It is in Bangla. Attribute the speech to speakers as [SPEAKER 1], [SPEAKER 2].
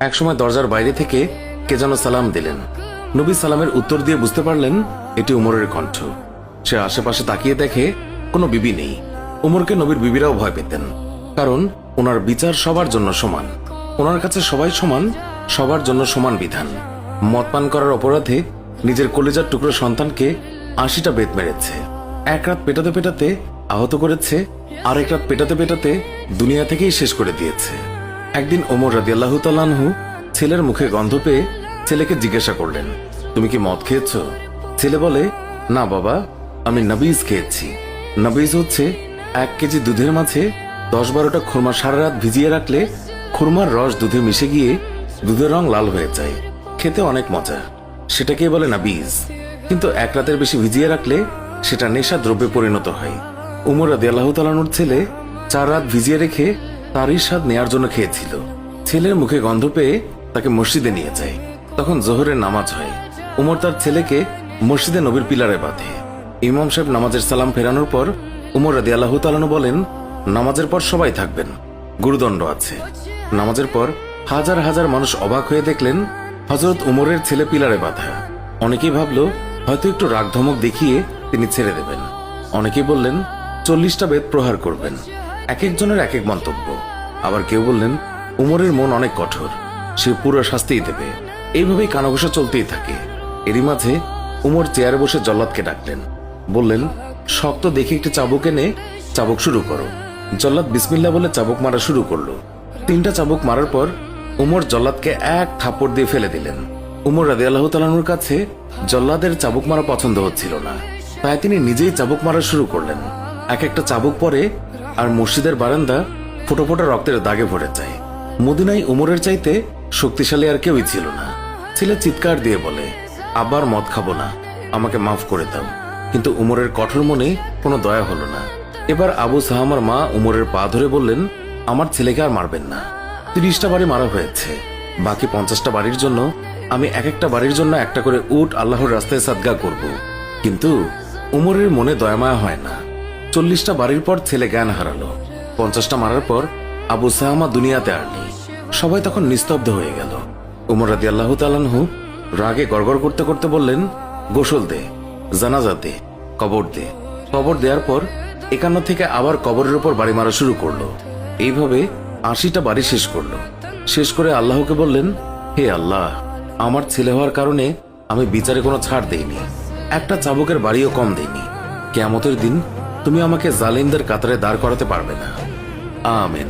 [SPEAKER 1] একসময় দরজার বাইরে থেকে কে যেন সালাম দিলেন। নবী সালামের উত্তর দিয়ে বুঝতে পারলেন এটি উমরের কণ্ঠ। সে আশেপাশে তাকিয়ে দেখে কোনো বিবি নেই। উমরকে নবীর বিবিরাও ভয় পেতেন, কারণ ওনার বিচার সবার জন্য সমান। ওনার কাছে সবাই সমান, সবার জন্য সমান বিধান। মদ পান করার অপরাধে নিজের কলিজার টুকরো সন্তানকে ৮০টা বেত মেরেছে। এক রাত পেটাতে পেটাতে আহত করেছে, আর এক রাত পেটাতে পেটাতে দুনিয়া থেকেই শেষ করে দিয়েছে। একদিন ওমর রাদিয়াল্লাহু তাআলা আনহু ছেলের মুখে গন্ধ পেয়ে ছেলেকে জিজ্ঞাসা করলেন, তুমি কি মদ খেয়েছ? ছেলে বলে, না বাবা, আমি নবীজ খেয়েছি। নবীজ হচ্ছে ১ কেজি দুধের মাঝে ১০-১২টা খুরমা সারা রাত ভিজিয়ে রাখলে খুরমার রস দুধে মিশে গিয়ে দুধের রং লাল হয়ে যায়। খেতে অনেক মজা, সেটাকেই বলে নবীজ। কিন্তু ১ রাতের বেশি ভিজিয়ে রাখলে সেটা নেশা দ্রব্যে পরিণত হয়। উমর রাদিয়াল্লাহু তাআলা আনহুর ছেলে ৪ রাত ভিজিয়ে রেখে তারই স্বাদ নেয়ার জন্য খেয়েছিল। ছেলের মুখে গন্ধ পেয়ে তাকে মসজিদে নিয়ে যায়। তখন জোহরের নামাজ হয়। উমর তার ছেলেকে মসজিদে নবীর পিলারে বাঁধে। ইমাম সাহেব নামাজের সালাম ফেরানোর পর উমর রাদিয়াল্লাহু তাআলা আনহু বলেন, নামাজের পর সবাই থাকবেন, গুরুদণ্ড আছে। নামাজের পর হাজার হাজার মানুষ অবাক হয়ে দেখলেন হযরত উমরের ছেলে পিলারে বাঁধা। অনেকেই ভাবল হয়তো একটু রাগ ধমক দেখিয়ে তিনি ছেড়ে দেবেন। অনেকেই বললেন ৪০টা বেত প্রহার করবেন। এক একজনের এক এক মন্তব্য। আবার কেউ বললেন উমরের মন অনেক কঠোর, সে পুরো শাস্তিই দেবে। এইভাবেই কানাঘুষা চলতেই থাকে। এরই মাঝে উমর চেয়ারে বসে জল্লাদকে ডাকলেন, বললেন, শক্ত দেখে একটি চাবুক এনে চাবুক শুরু করো। জল্লাদ বিসমিল্লাহ বলে চাবুক মারা শুরু করলো। ৩টা চাবুক মারার পর উমর জল্লাদকে এক থাপ্পড় দিয়ে ফেলে দিলেন। উমর রাদিয়াল্লাহু তাআলা আনহুর কাছে জল্লাদের চাবুক মারা পছন্দ হচ্ছিল না, তাই তিনি নিজেই চাবুক মারা শুরু করলেন। এক একটা চাবুক পরে আর মসজিদের বারান্দা ফোঁটা ফোঁটা রক্তের দাগে ভরে যায়। মদিনায় উমরের চাইতে শক্তিশালী আর কেউই ছিল না। ছেলে চিৎকার দিয়ে বলে, আবার মদ খাবো না, আমাকে মাফ করে দাও। কিন্তু উমরের কঠোর মনে কোনো দয়া হলো না। এবার আবু সাহামার মা উমরের পা ধরে বললেন, আমার ছেলেকে আর মারবেন না। ৩০টা বাড়ি মারা হয়েছে, বাকি 50টা বাড়ির জন্য আমি এক একটা বাড়ির জন্য একটা করে উট আল্লাহর রাস্তায় সাদগা করব। কিন্তু উমরের মনে দয়ামায়া হয় না। ৪০টা বাড়ির পর ছেলে জ্ঞান হারালো। 50টা মারার পর আবু সাহামা দুনিয়াতে আর নেই। সবাই তখন নিস্তব্ধ হয়ে গেল। উমর রাদিয়াল্লাহু তাআলা আনহু রাগে গড়গড় করতে করতে বললেন, গোসল দে, জানাজা দে, কবর দে। কবর দেওয়ার পর ৫১ থেকে আবার কবরের উপর বাড়ি মারা শুরু করলো। এইভাবে ৮০টা বাড়ি শেষ করলো। শেষ করে আল্লাহকে বললেন, হে আল্লাহ, আমার ছেলে হওয়ার কারণে আমি বিচারে কোনো ছাড় দেইনি, একটা চাবুকের বাড়িও কম দেইনি। কিয়ামতের দিন তুমি আমাকে জালিমদের কাতারে দাঁড় করাতে পারবে না। আমিন।